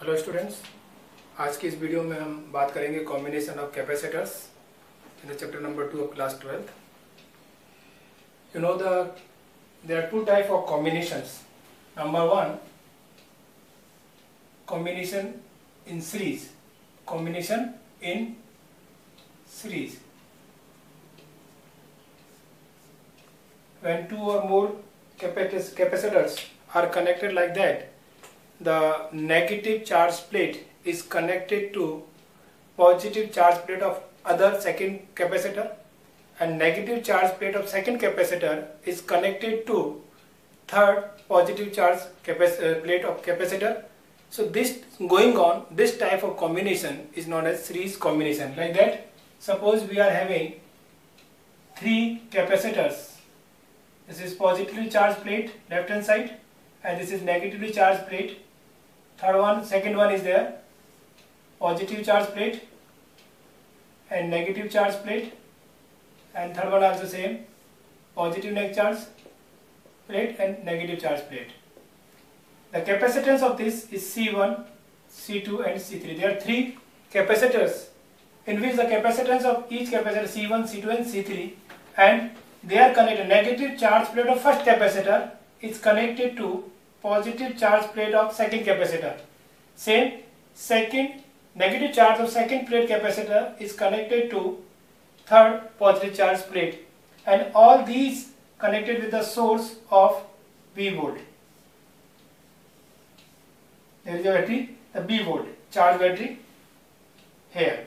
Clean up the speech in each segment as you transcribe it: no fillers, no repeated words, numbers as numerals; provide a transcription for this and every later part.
Hello students, आज की इस वीडियो में हम बात करेंगे combination of capacitors in the chapter number 2 of class 12th. You know there are two type of combinations. Number one, combination in series. Combination in series. When two or more capacitors are connected like that, the negative charge plate is connected to positive charge plate of other second capacitor, and negative charge plate of second capacitor is connected to third positive charge plate of capacitor. So this going on, this type of combination is known as series combination. Like that, suppose we are having three capacitors. This is positively charged plate left hand side, and this is negatively charged plate. Second one is there, positive charge plate and negative charge plate, and third one also same, positive negative charge plate and negative charge plate. The capacitance of this is C1, C2 and C3. There are three capacitors in which the capacitance of each capacitor C1, C2 and C3, and they are connected. Negative charge plate of first capacitor is connected to positive charge plate of second capacitor. Same, second negative charge of second plate capacitor is connected to third positive charge plate, and all these connected with the source of V volt. There is a battery, the B volt charge battery here.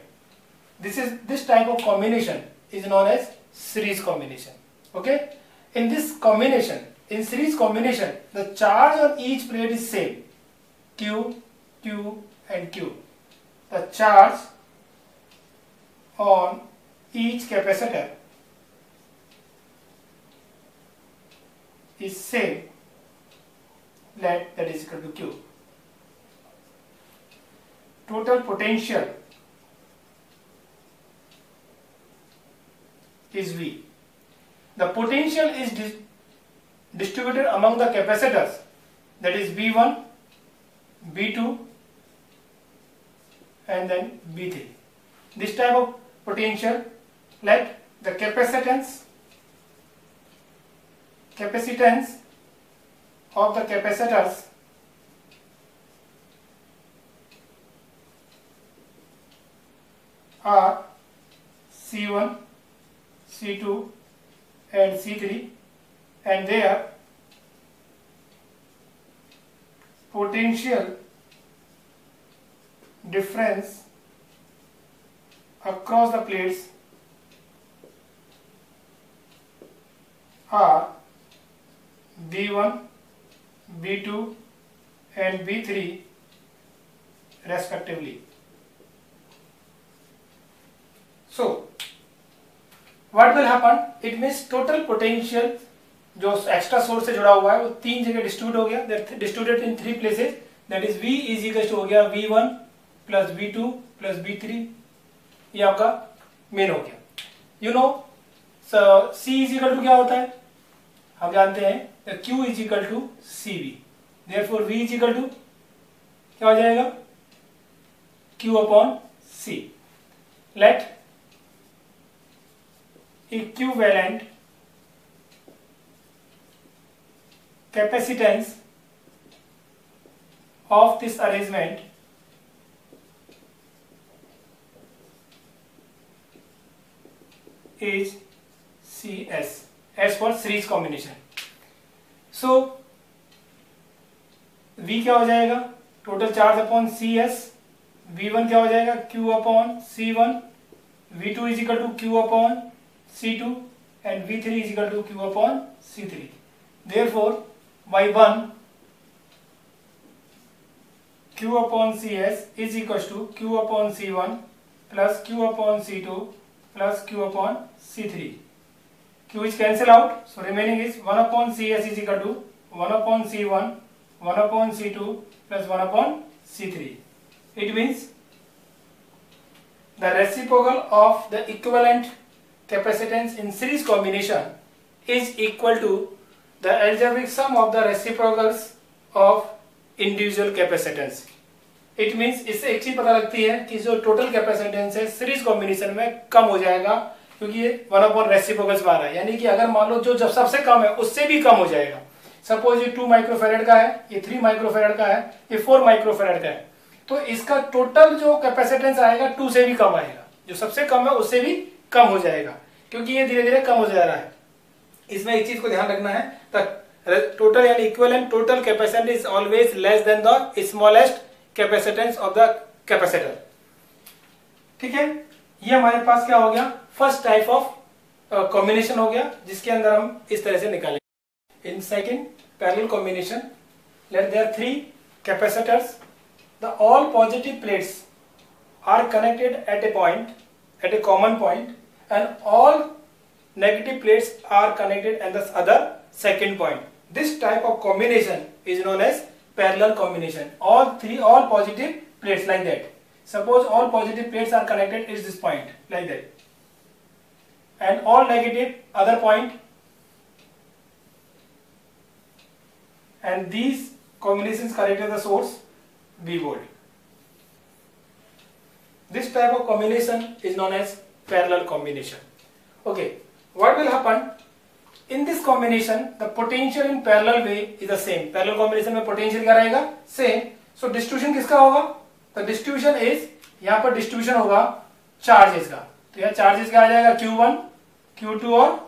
This type of combination is known as series combination. Okay, in this combination, in series combination, the charge on each plate is same, Q, Q and Q. The charge on each capacitor is same, that is equal to Q. Total potential is V. The potential is distributed among the capacitors, that is V1, V2 and then V3. This type of potential, let the capacitance of the capacitors are C1, C2 and C3, and their potential difference across the plates are V1, V2 and V3 respectively. So what will happen? It means total potential जो extra source से जुड़ा हुआ है वो तीन जगह distribute हो गया, distributed in three places, that is V is equal to हो गया V1 plus V2 plus V3. ये आपका मेन हो गया. You know C is equal to क्या होता है, हम जानते हैं Q is equal to CV. Therefore V is equal to क्या हो जाएगा, Q upon C. Let equivalent capacitance of this arrangement is CS, as for series combination. So V क्या हो जाएगा, total charge upon CS. V1 क्या हो जाएगा, Q upon C1. V2 is equal to Q upon C2 and V3 is equal to Q upon C3. Therefore, Y1 Q upon CS is equal to Q upon C1 plus Q upon C2 plus Q upon C3. Q is cancelled out, so remaining is 1 upon CS is equal to 1 upon C1, 1 upon C2 plus 1 upon C3. It means the reciprocal of the equivalent capacitance in series combination is equal to the algebraic sum of the reciprocals of individual capacitance. It means इससे एक चीज पता लगती है कि जो total capacitance है series combination में कम हो जाएगा, क्योंकि ये 1 रेसिप्रोकल बार है, यानी कि अगर मान लो जो जब सबसे कम है उससे भी कम हो जाएगा। सपोज ये 2 माइक्रोफेरेड का है, ये 3 माइक्रोफेरेड का है, ये 4 माइक्रोफेरेड का है, तो इसका टोटल जो कैपेसिटेंस आएगा 2 से भी कम आएगा, जो सबसे कम है उससे भी कम हो जाएगा, क्योंकि ये धीरे धीरे कम हो जा रहा है। इसमें एक चीज को ध्यान रखना है, टोटल यानी equivalent total capacitance is always less than the smallest capacitance of the capacitor. ठीक है, ये हमारे पास क्या हो गया, फर्स्ट टाइप ऑफ कॉम्बिनेशन हो गया, जिसके अंदर हम इस तरह से निकालेंगे। In second parallel combination, let there 3 capacitors, the all positive plates are connected at a point, at a common point, and all negative plates are connected at the other second point. This type of combination is known as parallel combination. All positive plates like that. Suppose all positive plates are connected at this point like that, and all negative other point, and these combinations connected to the source V volt. This type of combination is known as parallel combination. Okay, what will happen in this combination? The potential in parallel way is the same. Parallel combination में potential क्या रहेगा, same. So distribution किसका होगा? The distribution is, यहाँ पर distribution होगा charges का, तो यहाँ charges का आ जाएगा Q1, Q2 और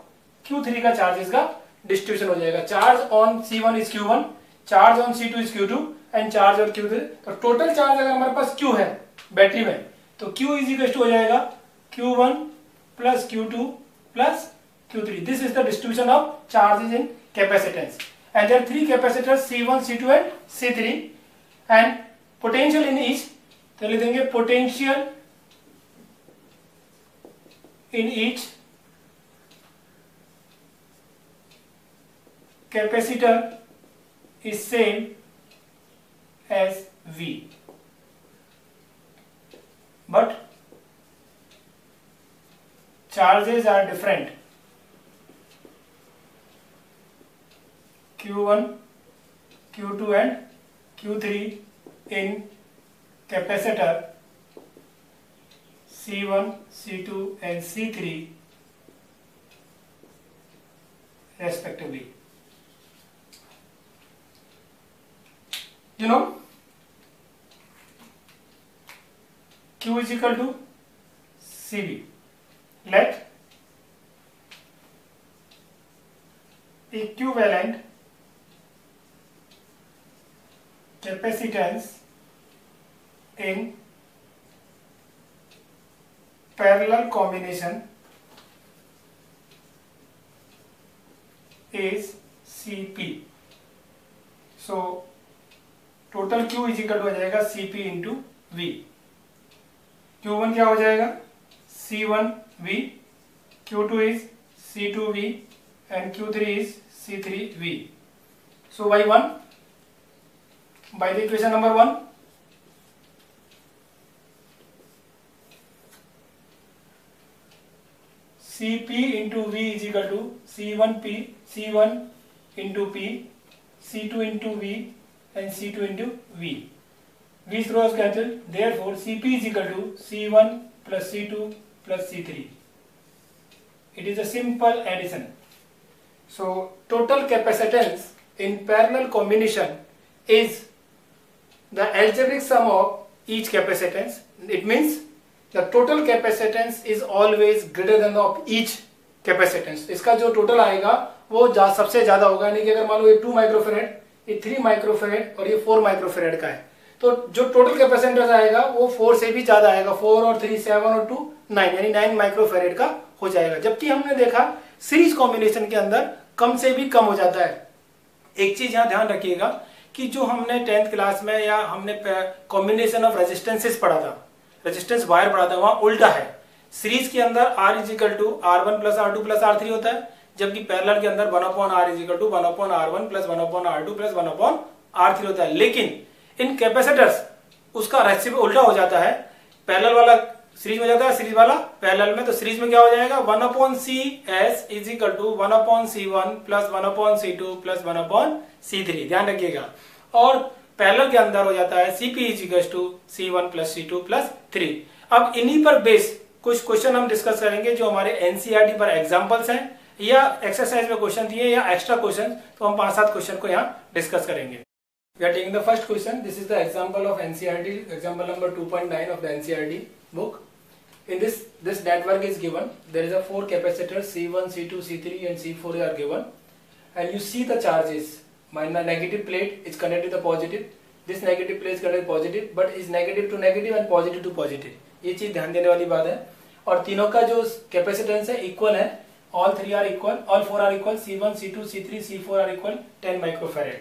Q3 का charges का distribution हो जाएगा। Charge on C1 is Q1, charge on C2 is Q2 and charge on Q3। तो total charge अगर हमारे पास Q है बैटरी में, तो Q इज इक्वल टू हो जाएगा Q1 plus Q2 plus Q3। This is the distribution of charges in capacitance, and there 3 capacitors C1, C2 and C3, and potential in each, तो लिख देंगे potential in each capacitor is same as V, but charges are different. Q1, Q2 and Q3 in capacitor C1, C2 and C3 respectively. You know, Q is equal to CV. Let equivalent capacitance in parallel combination is Cp. So total Q is equal to हो जाएगा Cp into V. Q1 क्या हो जाएगा, C1V, Q2 is C2V and Q3 is C3V. So by the equation number 1, Cp into V is equal to C1 into P, C2 into V and C2 into V. These rows cancel, therefore Cp is equal to C1 plus C2 plus C3. It is a simple addition. So total capacitance in parallel combination is the algebraic sum of each capacitance. It means the total capacitance is always greater than the of each capacitance. इसका जो total आएगा वो सबसे ज्यादा होगा, यानी कि अगर मान लो ये 2 माइक्रोफेरेड, ये 3 माइक्रोफेरेड और ये 4 माइक्रोफेरेड का है, तो जो टोटल कैपेसिटेंस आएगा वो 4 से भी ज्यादा आएगा, 4 और 3 7 और 2 9, यानी 9 माइक्रोफेरेड का हो जाएगा। जबकि हमने देखा सीरीज कॉम्बिनेशन के अंदर कम से भी कम हो जाता है। एक चीज यहाँ ध्यान रखिएगा कि जो हमने 10th क्लास में या हमने कॉम्बिनेशन ऑफ रेजिस्टेंसेस पढ़ा था, रेजिस्टेंस वायर पढ़ा था, वहां उल्टा है। सीरीज के अंदर R is equal to R1 plus R2 plus R3 होता है, जबकि पैरेलल के अंदर 1/R is equal to 1/R1 plus 1/R2 plus 1/R3 होता है। लेकिन इन कैपेसिटर्स उसका रेसिप्रोकल उल्टा हो जाता है, पैरेलल वाला सीरीज में जाता है, सीरीज वाला पैरेलल में। तो सीरीज में क्या हो जाएगा, 1/CS is equal to 1/C1 plus 1/C2 plus 1/C3, ध्यान रखिएगा। और पैरेलल के अंदर हो जाता है Cp is to C1 plus C2 plus 3। अब इन्हीं पर बेस कुछ क्वेश्चन हम डिस्कस करेंगे जो हमारे एनसीईआरटी पर एग्जांपल्स हैं या एक्सरसाइज में क्वेश्चन दिए या एक्स्ट्रा क्वेश्चन, तो हम 5-7 क्वेश्चन को यहाँ डिस्कस करेंगे। We are taking the first question. This is the example of NCERT, example number 2.9 of the NCERT book. In this network is given. There is a 4 capacitors C1, C2, C3 and C4 are given, and you see the charges. My negative plate is connected to the positive. This negative plate is connected to positive, but is negative to negative and positive to positive. ये चीज ध्यान देने वाली बात है। और तीनों का जो कैपेसिटेंस है इक्वल है, all 4 are equal, C1, C2, C3, C4 are equal 10 microfarad.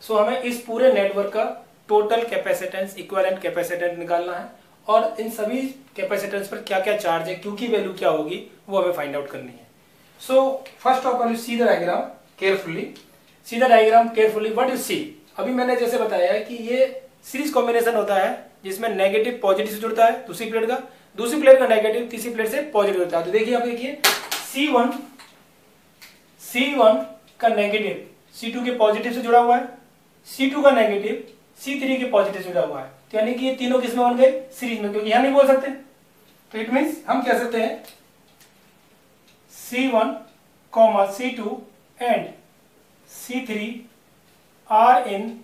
So हमें इस पूरे नेटवर्क का टोटल कैपेसिटेंस, इक्विवेलेंट कैपेसिटेंस निकालना है और इन सभी कैपेसिटेंस पर क्या क्या चार्ज है, क्यू की वैल्यू क्या होगी, वो हमें फाइंड आउट करनी है। So first of all you see the diagram carefully, what you see. अभी मैंने जैसे बताया है कि ये सीरीज कॉम्बिनेशन होता है जिसमें नेगेटिव पॉजिटिव से जुड़ता है दूसरी प्लेट का नेगेटिव तीसरी प्लेट से पॉजिटिव जुड़ता है। तो देखिए, आप देखिए C1 का नेगेटिव C2 के पॉजिटिव से जुड़ा हुआ है, C2 का नेगेटिव C3 के पॉजिटिव से जुड़ा हुआ है। तो यानी कि ये तीनों किसमें बन गए, सीरीज में, क्योंकि यहां नहीं बोल सकते। तो इट मींस हम कह सकते हैं C1, C2 and C3 are in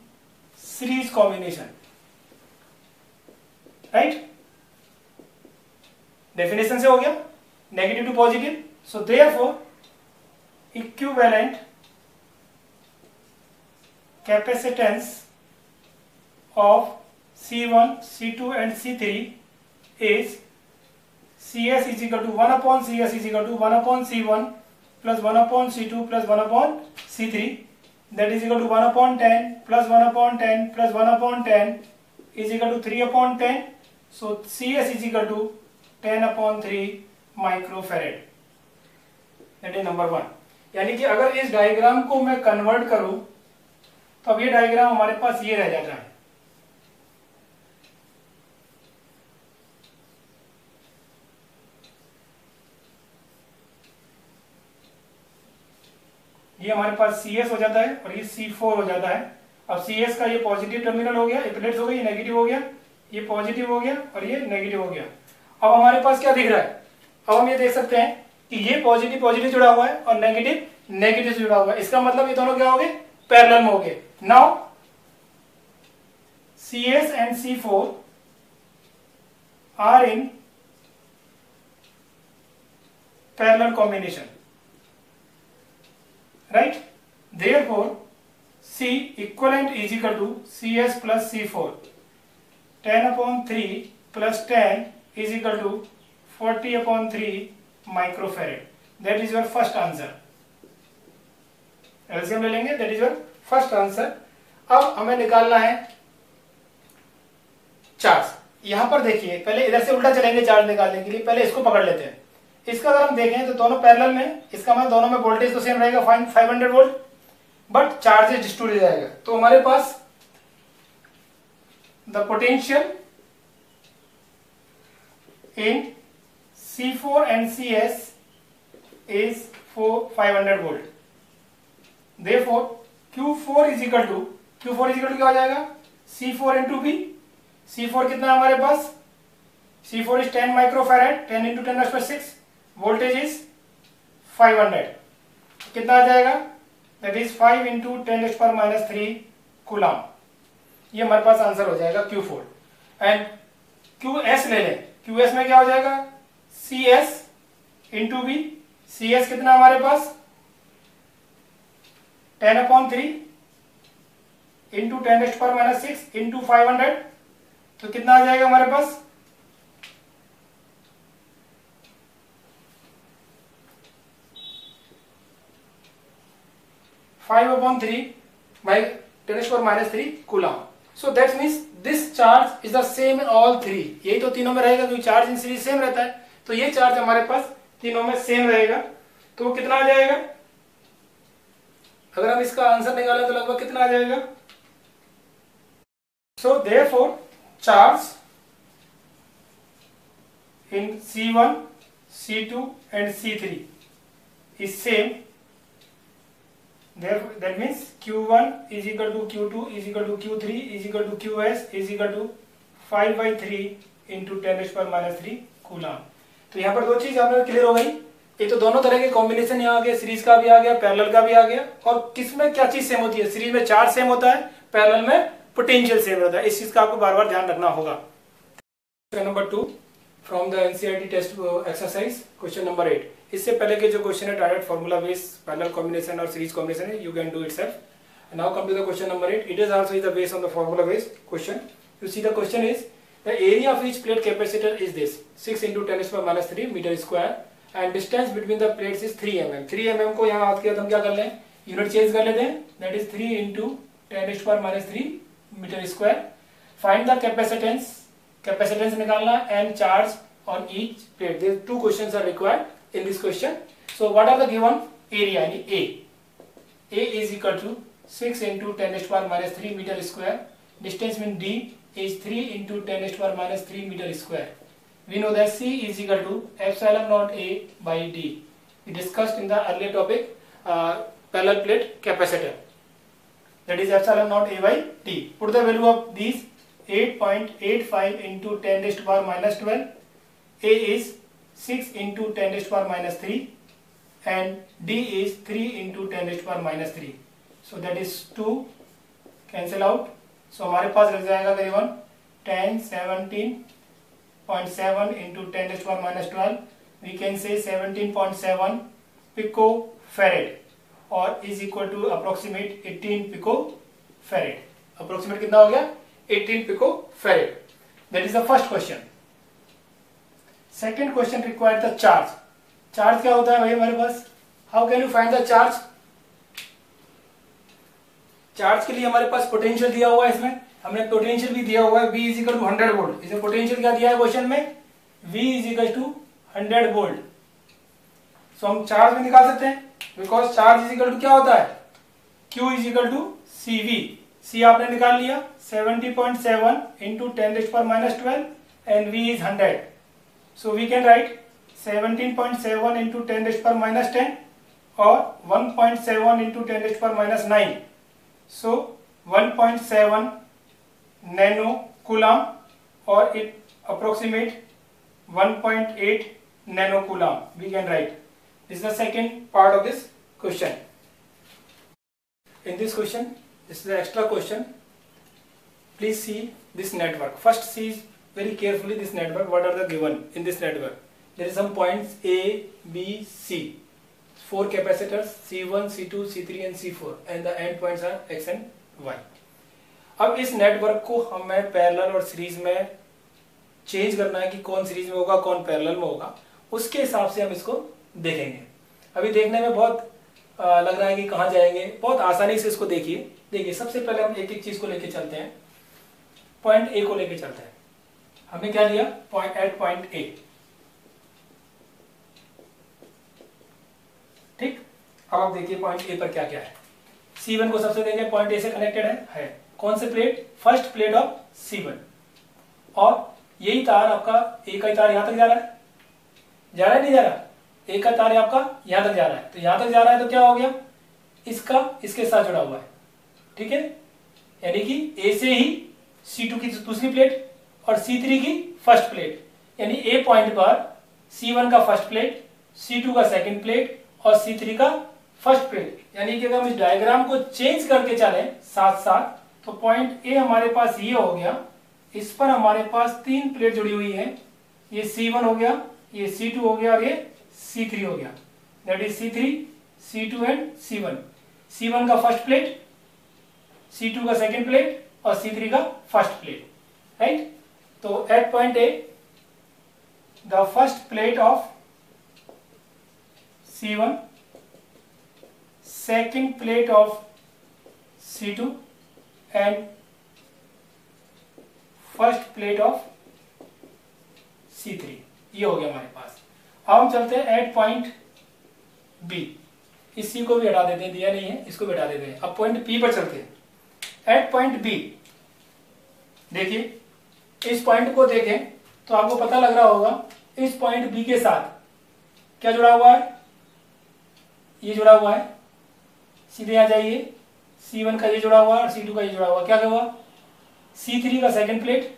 series combination, right. Definition से हो गया negative to positive. So therefore equivalent capacitance of C1, C2 and C3 is CS is equal to 1 upon CS is equal to 1 upon C1 plus 1 upon C2 plus 1 upon C3, that is equal to 1 upon 10 plus 1 upon 10 plus 1 upon 10 is equal to 3 upon 10. So CS is equal to 10 upon 3 microfarad. That is number 1. यानी कि अगर इस diagram को मैं convert करूं तो अब ये डायग्राम हमारे पास ये रह जाता है। ये हमारे पास CS हो जाता है और ये C4 हो जाता है। अब CS का ये पॉजिटिव टर्मिनल हो गया, ये प्लेट्स हो गई, ये नेगेटिव हो गया, ये पॉजिटिव हो गया और ये नेगेटिव हो गया। अब हमारे पास क्या दिख रहा है, अब हम ये देख सकते हैं कि ये पॉजिटिव जुड़ा हुआ है और नेगेटिव से जुड़ा हुआ है। इसका मतलब ये दोनों क्या हो गए, पैरेलल में हो गए। Now CS and C4 are in parallel combination, right? Therefore C equivalent is equal to CS plus C4. 10 upon 3 plus 10 is equal to 40 upon 3 microfarad. That is your first answer. LCM ले लेंगे, that is your first answer. अब हमें निकालना है charge. यहां पर देखिए, पहले इधर से उल्टा चलेंगे चार्ज निकालने के लिए, पहले इसको पकड़ लेते हैं। इसका अगर हम देखें तो दोनों पैरेलल में, इसका मतलब दोनों में वोल्टेज तो सेम रहेगा 500 वोल्ट, बट चार्जेस डिस्ट्रीब्यूट हो जाएगा। तो हमारे पास the potential in C4 and CS is 500 volt. Therefore Q4 is equal to क्या हो जाएगा, C4 into B। C4 कितना है हमारे पास, C4 is 10 microfarad, 10 into 10⁻⁶, voltage is 500, कितना आ जाएगा, दैट इज 5 into 10⁻³ कूलम। ये हमारे पास आंसर हो जाएगा Q4। एंड QS ले लें, QS में क्या हो जाएगा, CS into B। CS कितना हमारे पास 10/3 into 10⁻⁶ into 500, तो कितना आ जाएगा हमारे पास, (5/3 by 10⁻³ coulomb. So that means this charge is the same in all three। यही तो तीनों में रहेगा क्योंकि चार्ज इन सीरीज सेम रहता है, तो ये चार्ज हमारे पास तीनों में सेम रहेगा। तो वो कितना आ जाएगा, अगर हम इसका आंसर निकालें तो लगभग कितना आ जाएगा। So therefore charge in C1, C2 and C3 is same that means Q1 is equal to Q2 is equal to Q3 is equal to Qs is equal to 5/3 into 10⁻³ coulomb. तो यहाँ पर दो चीज आपने क्लियर हो गई, एक तो दोनों तरह के कॉम्बिनेशन यहाँ आ गया, सीरीज का भी आ गया, पैरेलल का भी आ गया। और किसमें क्या चीज सेम होती है, सीरीज में चार्ज सेम होता है, पैरेलल में पोटेंशियल सेम होता है। इस चीज का आपको बार बार ध्यान रखना होगा। Question number 2 from the NCERT text exercise question number 8। इससे पहले के जो क्वेश्चन है direct formula base parallel combination और सीरीज कॉम्बिनेशन है, you can do itself. Now come to the question number 8। It is also the base on the formula base question. You see the question is the area of each plate capacitor is this 6 into 10⁻³ metre square and distance between the plates is 3 mm। 3 mm को यहाँ हाथ के हम क्या कर लें, unit change कर लेते हैं, that is 3 into 10⁻³ metre square. Find the capacitance, capacitance निकालना and charge on each plate. There 2 questions are required in this question. So what are the given area? A. A is equal to 6 into 10⁻³ meter square. Distance mean D is 3 into 10⁻³ meter square. We know that C is equal to epsilon naught A by D. We discussed in the earlier topic parallel plate capacitor. That is epsilon naught A by D. Put the value of these 8.85 into 10⁻². A is 6 into 10⁻³ and D is 3 into 10⁻³। So that is 2 cancel out। So हमारे पास रह जाएगा करीबन 10 17.7 into 10⁻²। We can say 17.7 picofarad और is equal to approximate 18 picofarad। Approximate कितना हो गया, 18 picofarad। That is the first question। Second question required the charge. Charge क्या होता है भाई हमारे पास, how can you find the charge. Charge के लिए हमारे पास पोटेंशियल दिया हुआ है, इसमें हमने पोटेंशियल भी दिया हुआ है, V is equal to 100 volt. इसमें पोटेंशियल क्या दिया है क्वेश्चन में, V is equal to 100 volt. So हम चार्ज भी निकाल सकते हैं, because charge is equal to क्या होता है, Q is equal to CV। C आपने निकाल लिया 70.7 into 10⁻² and V is 100। So we can write 17.7 into 10⁻10 or 1.7 into 10⁻9। So 1.7 nano coulomb or it approximate 1.8 nano coulomb we can write। This is the second part of this question। In this question, this is the extra question, please see this network। First see very carefully this network, what are the given in this network। There is some points A, B, C, 4 capacitors C1, C2, C3 and C4 and the end points are X and Y। अब इस network को हमें parallel और series में change करना है कि कौन सीरीज में होगा कौन पैरेलल में होगा, उसके हिसाब से हम इसको देखेंगे। अभी देखने में बहुत लग रहा है कि कहाँ जाएंगे, बहुत आसानी से इसको देखिए सबसे पहले हम एक एक चीज को लेके चलते हैं। पॉइंट ए को लेके चलते हैं। हमने क्या लिया, पॉइंट ए, ठीक। अब आप देखिए पॉइंट ए पर क्या क्या है। C1 को सबसे देखें, पॉइंट ए से कनेक्टेड है कौन से plate, first plate of C1। और यही तार आपका ए का तार यहां तक जा रहा है नहीं जा रहा, ए का तार आपका यहां तक जा रहा है। तो यहां तक जा रहा है तो क्या हो गया, इसका इसके साथ जुड़ा हुआ है, ठीक है। यानी कि ए से ही C2 की दूसरी प्लेट और C3 की फर्स्ट प्लेट, यानी ए पॉइंट पर C1 का फर्स्ट प्लेट, C2 का सेकंड प्लेट और C3 का फर्स्ट प्लेट। यानी कि अगर हम इस डायग्राम को चेंज करके चलें साथ साथ, तो पॉइंट ए हमारे पास ये हो गया, इस पर हमारे पास 3 प्लेट जुड़ी हुई है, ये C1 हो गया, ये C2 हो गया और ये C3 हो गया। That is C3, C2 and C1। C1 का फर्स्ट प्लेट, C2 का सेकंड प्लेट और C3 का फर्स्ट प्लेट, राइट। तो at point A the first plate of C1, second plate of C2 and first plate of C3, ये हो गया हमारे पास। अब हम चलते हैं एट पॉइंट बी, इस C को भी हटा देते हैं, दिया नहीं है, इसको भी हटा देते हैं। अब पॉइंट P पर चलते हैं। एट पॉइंट B देखिए, इस पॉइंट को देखें तो आपको पता लग रहा होगा इस पॉइंट B के साथ क्या जुड़ा हुआ है, ये जुड़ा हुआ है सीधे यहाँ जाइए, C1 का ये जुड़ा हुआ और C2 का ये जुड़ा हुआ, क्या क्या हुआ, C3 का सेकंड प्लेट,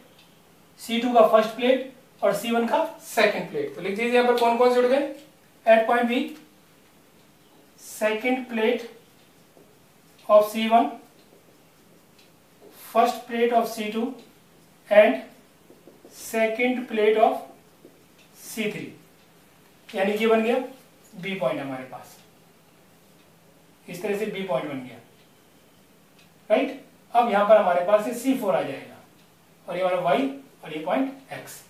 C2 का फर्स्ट प्लेट और C1 का सेकंड प्लेट। तो लिख दीजिए यहाँ पर कौन कौन से जुड़ गए। At point B second plate of C1, first plate of C2 and second plate of C3, यानी कि बन गया बी पॉइंट हमारे पास। इस तरह से बी पॉइंट बन गया, राइट। अब यहां पर हमारे पास ये C4 आ जाएगा और ये हमारा Y और ये point X।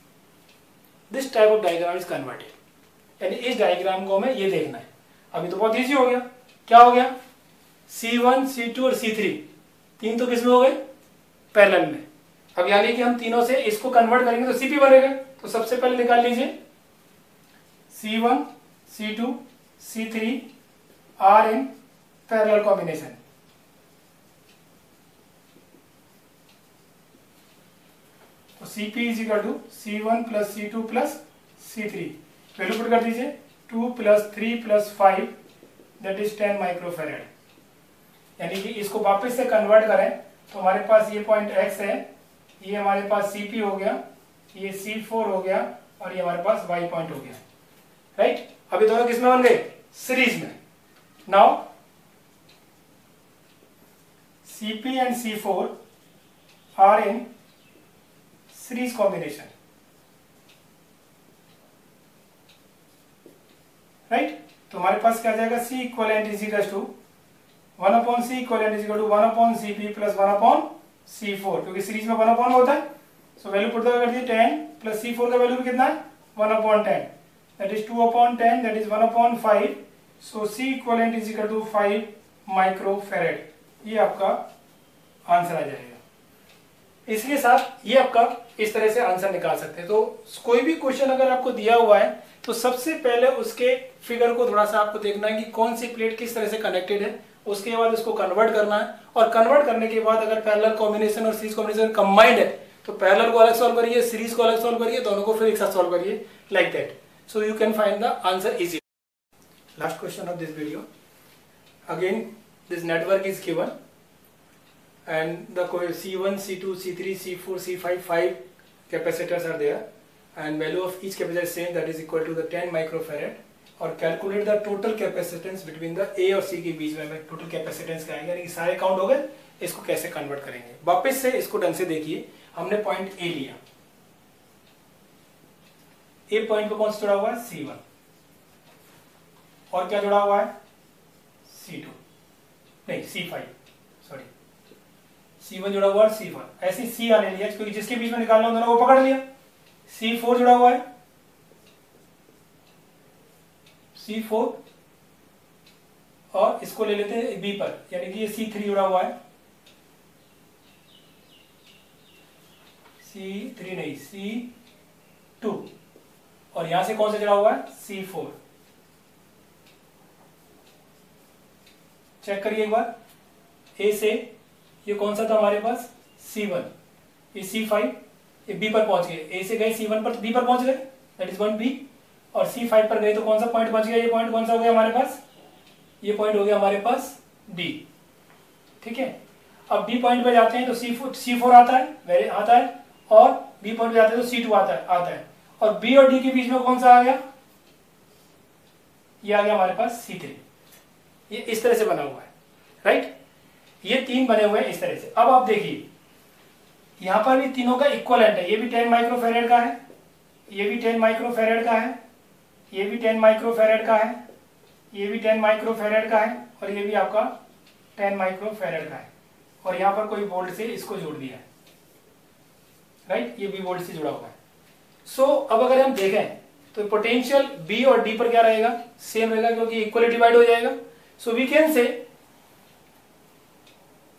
This type of diagram is converted, यानी इस डायग्राम को हमें ये देखना है। अभी तो बहुत इजी हो गया, क्या हो गया, C1, C2 और C3 तीन तो किसमें हो गए, पैरेलल में। अब यानी कि हम तीनों से इसको कन्वर्ट करेंगे तो CP बनेगा। तो सबसे पहले निकाल लीजिए C1, C2, C3 are in parallel combination. तो CP is equal to C1 plus C2 plus C3, value put कर दीजिए 2 plus 3 plus 5 that is 10 microfarad. यानी कि इसको वापस से कन्वर्ट करें तो हमारे पास ये पॉइंट X है, ये हमारे पास CP हो गया, ये C4 हो गया और ये हमारे पास Y पॉइंट हो गया, राइट। अभी दोनों किसमें बन गए, सीरीज में। Now CP and C4 are in series combination, right? तो हमारे पास क्या आ जाएगा, C equivalent is equal to 1 upon C equivalent is equal to 1 upon CP plus 1 upon C4, क्योंकि सीरीज में 1 upon होता है। सो वैल्यू पुट कर दिए 10 प्लस C4 का वैल्यू भी कितना है 1 upon 10, that is 2 upon 10, that is 1 upon 5. So C equivalent is equal to 5 microfarad. ये आपका आंसर आ जाएगा। इसके साथ ये आपका इस तरह से आंसर निकाल सकते हैं। तो कोई भी क्वेश्चन अगर आपको दिया हुआ है तो सबसे पहले उसके फिगर को थोड़ा सा आपको देखना है कि कौन सी प्लेट किस तरह से कनेक्टेड है, उसके बाद उसको कन्वर्ट करना है, और कन्वर्ट करने के बाद अगर पैरेलल कॉम्बिनेशन और सीरीज कॉम्बिनेशन कंबाइंड है तो पैरेलल को अलग सॉल्व करिए, सीरीज को अलग सॉल्व करिए, दोनों को फिर एक साथ सॉल्व करिए, like that. So you can find the answer easy. Last question of this video. Again, this network is given, and the C1, C2, C3, C4, C5, 5 capacitors are there, and value of each capacitor is same, that is equal to the 10 microfarad. और calculate the total capacitance between the A और C के बीच में total capacitance क्या है, यानी सारे count हो गए, इसको कैसे कन्वर्ट करेंगे। वापस से इसको ढंग से देखिए, हमने पॉइंट A लिया, A पॉइंट पे कौन सा जुड़ा हुआ है, C1, और क्या जुड़ा हुआ है, C2 नहीं C5, सॉरी C1 जुड़ा हुआ है C1, ऐसे C आने लिया क्योंकि जिसके बीच में निकालना होता है वो पकड़ लिया। C4 जुड़ा हुआ है, C4 और इसको ले लेते हैं B पर, यानी कि ये C3 जुड़ा हुआ है, C3 नहीं C2, और यहां से कौन सा जुड़ा हुआ है, C4। चेक करिए एक बार, ए से ये कौन सा था हमारे पास, C1, ये C5, ये B पर पहुंच गए, ए से गए C1 पर B पर पहुंच गए, दैट इज 1B, और C5 पर गए तो कौन सा पॉइंट पहुंच गया, ये पॉइंट कौन सा हो गया हमारे पास, ये पॉइंट हो गया हमारे पास D, ठीक है। अब B पॉइंट पे जाते हैं तो C4 आता है, और B पॉइंट पे जाते हैं तो C2 आता है, और B और D के बीच में कौन सा आ गया, ये आ गया हमारे पास C3। ये इस तरह से बना हुआ है, राइट। ये तीन बने हुए हैं इस तरह से। अब आप देखिए यहां पर भी तीनों का इक्वलेंट है, ये भी 10 माइक्रोफेरेड का है, ये भी 10 माइक्रोफेरेड का है, ये भी 10 माइक्रोफेरेड का है, ये भी 10 माइक्रोफेरेड का है, और ये भी आपका 10 माइक्रोफेरेड का है, और यहां पर कोई बोल्ट से इसको जोड़ दिया है, राइट, ये भी बोल्ट से जुड़ा हुआ है। सो अब अगर हम देखें तो पोटेंशियल बी और डी पर क्या रहेगा, सेम रहेगा, क्योंकि इक्वली डिवाइड हो जाएगा। So we can say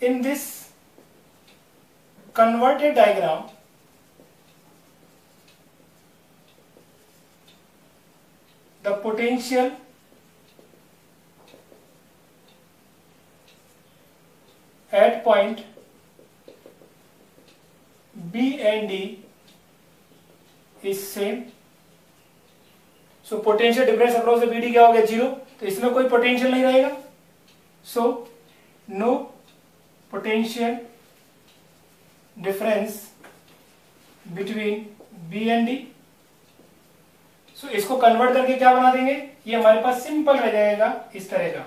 in this converted diagram, the potential at point B and D is same. So potential difference across the BD क्या हो गया, 0, तो इसमें कोई पोटेंशियल नहीं रहेगा। So no potential difference between B and D. So इसको convert करके क्या बना देंगे, ये हमारे पास सिंपल रह जाएगा इस तरह का।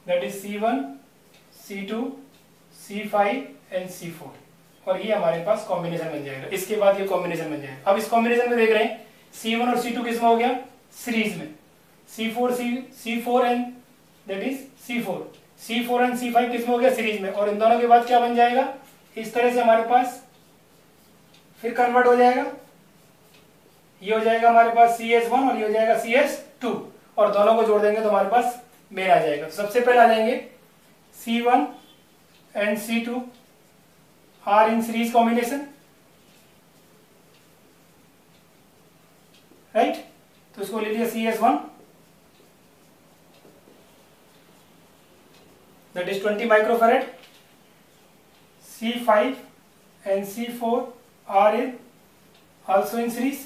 That is C1, C2, C5 and C4, और ये हमारे पास कॉम्बिनेशन बन जाएगा। इसके बाद ये कॉम्बिनेशन बन जाएगा। अब इस कॉम्बिनेशन में देख रहे हैं C1 और C2 किस में हो गया, सीरीज में। C4 and that is C4 and C5 किस में हो गया, सीरीज में। और इन दोनों के बाद क्या बन जाएगा, इस तरह से हमारे पास फिर कन्वर्ट हो जाएगा। ये हो जाएगा हमारे पास CS1 और ये हो जाएगा CS2, और दोनों को जोड़ देंगे तो हमारे पास मेन आ जाएगा। सबसे पहले आ जाएंगे C1 and C2 are in series combination, right. तो इसको ले लिया CS1, that is 20 microfarad. C5 and C4 are also in series.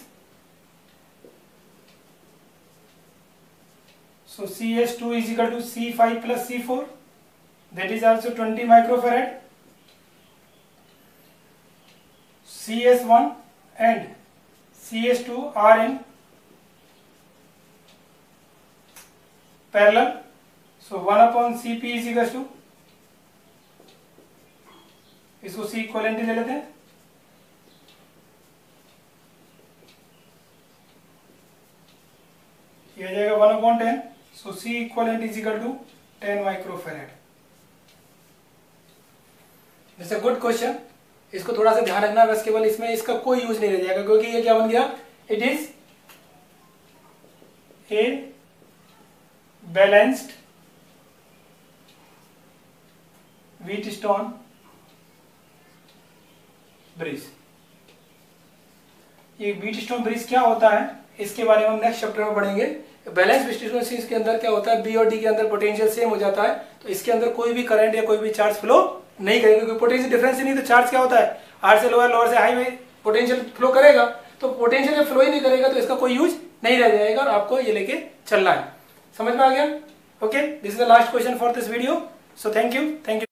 So CS2 is equal to C5 plus C4, that is also 20 microfarad. CS1 and CS2 are in parallel. So 1 upon Cp is equal to, इसको C equivalent ले लेते हैं। ये हो जाएगा 1/10। सो C equivalent is equal to 10 microfarad. This a good question, इसको थोड़ा सा ध्यान रखना है बस, केवल इसमें इसका कोई यूज नहीं रह जाएगा, क्योंकि ये क्या बन गया, it is a balanced Wheatstone bridge. ये व्हीटस्टोन ब्रिज क्या होता है, इसके बारे में हम नेक्स्ट चैप्टर में पढ़ेंगे। बैलेंस व्हीटस्टोन ब्रिज के अंदर क्या होता है, बी और डी के अंदर पोटेंशियल सेम हो जाता है, तो इसके अंदर कोई भी करंट या कोई भी चार्ज फ्लो नहीं करेगा, क्योंकि पोटेंशियल डिफरेंस ही नहीं, तो चार्ज क्या होता है, हाई से लोअर, लोअर से हाई में पोटेंशियल फ्लो करेगा। तो पोटेंशियल फ्लो ही नहीं करेगा तो इसका कोई यूज नहीं रह जाएगा, और आपको ये लेके चलना है। समझ में आ गया? Okay, this is the last question for this video. So thank you.